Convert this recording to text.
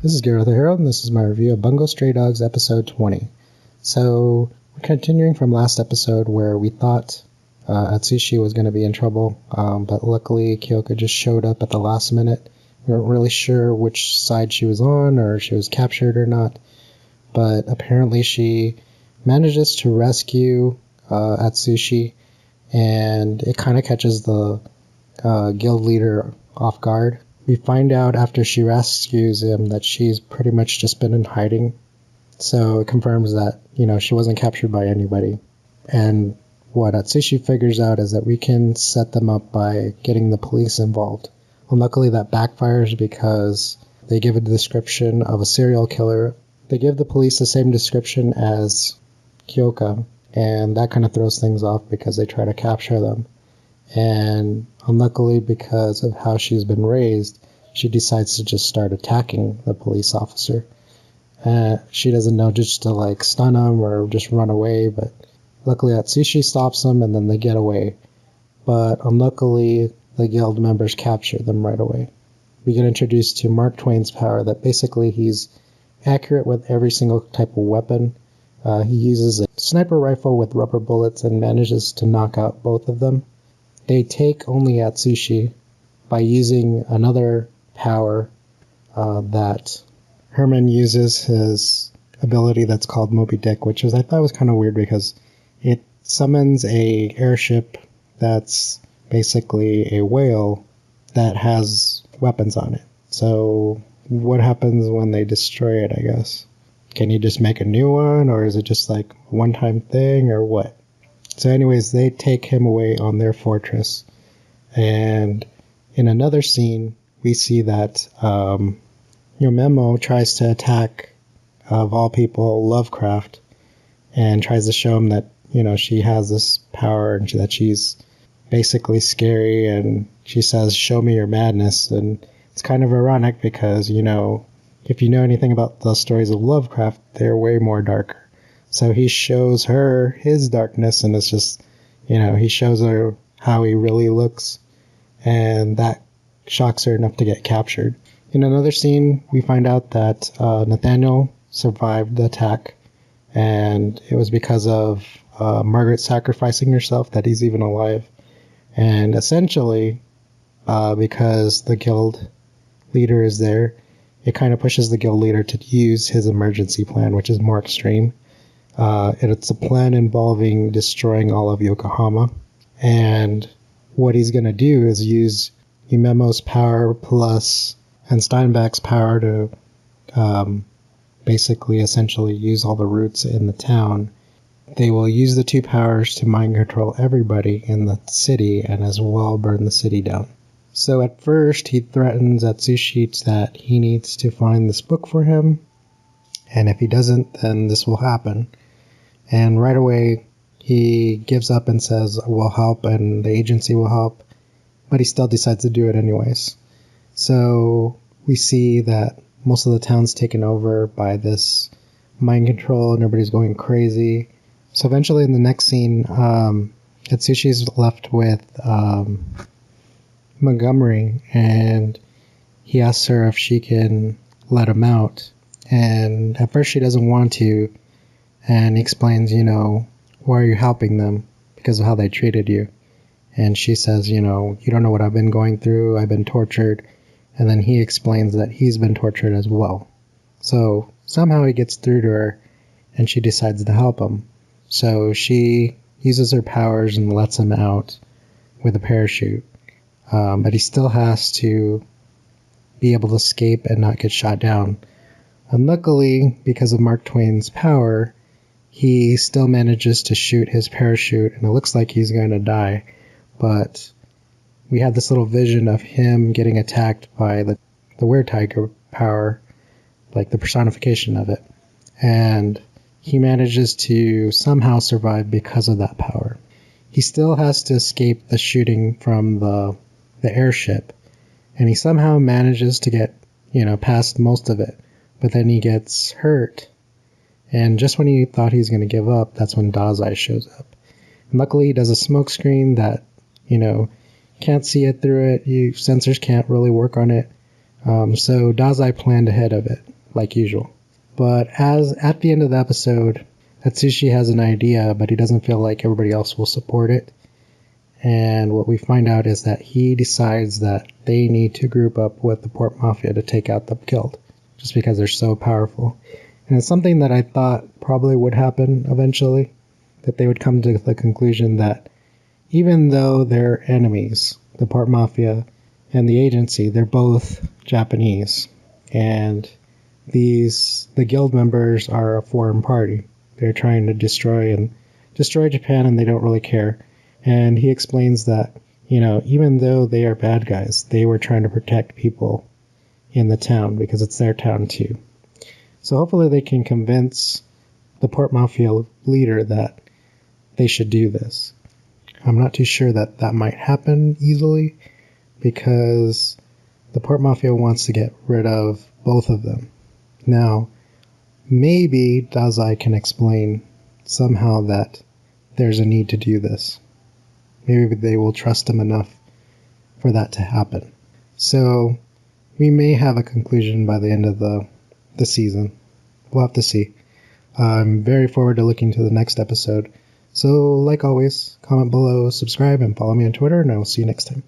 This is Gareth the Herald, and this is my review of Bungou Stray Dogs episode 20. So, we're continuing from last episode where we thought Atsushi was going to be in trouble, but luckily Kyoka just showed up at the last minute. We weren't really sure which side she was on, or if she was captured or not, but apparently she manages to rescue Atsushi, and it kind of catches the guild leader off guard. We find out after she rescues him that she's pretty much just been in hiding. So it confirms that, she wasn't captured by anybody. And what Atsushi figures out is that we can set them up by getting the police involved. Well, luckily that backfires because they give a description of a serial killer. They give the police the same description as Kyoka, and that kind of throws things off because they try to capture them. And unluckily, because of how she's been raised, she decides to just start attacking the police officer. She doesn't know just to stun him or just run away, but luckily Atsushi stops them and then they get away. But unluckily, the guild members capture them right away. We get introduced to Mark Twain's power, that basically he's accurate with every single type of weapon. He uses a sniper rifle with rubber bullets and manages to knock out both of them. They take only Atsushi by using another power that Herman uses, his ability that's called Moby Dick, which I thought was kind of weird because it summons a airship that's basically a whale that has weapons on it. So what happens when they destroy it, I guess? Can you just make a new one, or is it just a one-time thing, or what? So anyways, they take him away on their fortress. And in another scene, we see that Memo tries to attack, of all people, Lovecraft, and tries to show him that, she has this power and that she's basically scary, and she says, "Show me your madness." And it's kind of ironic because, if you know anything about the stories of Lovecraft, they're way more darker. So he shows her his darkness, and it's just, he shows her how he really looks, and that shocks her enough to get captured. In another scene, we find out that Nathaniel survived the attack, and it was because of Margaret sacrificing herself that he's even alive. And essentially, because the guild leader is there, it kind of pushes the guild leader to use his emergency plan, which is more extreme. It's a plan involving destroying all of Yokohama. And what he's going to do is use Yumemo's power plus and Steinbeck's power to basically essentially use all the roots in the town. They will use the two powers to mind control everybody in the city and as well burn the city down. So at first he threatens Atsushi that he needs to find this book for him, and if he doesn't, then this will happen. And right away, he gives up and says, "We'll help," and the agency will help, but he still decides to do it anyways. So we see that most of the town's taken over by this mind control, and everybody's going crazy. So eventually, in the next scene, Atsushi's left with Montgomery, and he asks her if she can let him out. And at first, she doesn't want to. And he explains, why are you helping them? Because of how they treated you. And she says, you don't know what I've been going through. I've been tortured. And then he explains that he's been tortured as well. So somehow he gets through to her, and she decides to help him. So she uses her powers and lets him out with a parachute. But he still has to be able to escape and not get shot down. Unluckily, because of Mark Twain's power, he still manages to shoot his parachute, and it looks like he's going to die. But we have this little vision of him getting attacked by the were-tiger power, like the personification of it. And he manages to somehow survive because of that power. He still has to escape the shooting from the airship, and he somehow manages to get, past most of it. But then he gets hurt, and just when he thought he was going to give up, that's when Dazai shows up. And luckily, he does a smoke screen that, can't see it through it. Sensors can't really work on it. So Dazai planned ahead of it, like usual. But as at the end of the episode, Atsushi has an idea, but he doesn't feel like everybody else will support it. And what we find out is that he decides that they need to group up with the Port Mafia to take out the guild, just because they're so powerful. And it's something that I thought probably would happen eventually, that they would come to the conclusion that even though they're enemies, the Port Mafia and the agency, they're both Japanese. And the guild members are a foreign party. They're trying to destroy Japan, and they don't really care. And he explains that, even though they are bad guys, they were trying to protect people in the town because it's their town too. So hopefully they can convince the Port Mafia leader that they should do this. I'm not too sure that that might happen easily because the Port Mafia wants to get rid of both of them. Now, maybe Dazai can explain somehow that there's a need to do this. Maybe they will trust him enough for that to happen. So, we may have a conclusion by the end of the season. We'll have to see. I'm very forward to looking to the next episode. So, like always, comment below, subscribe, and follow me on Twitter, and I will see you next time.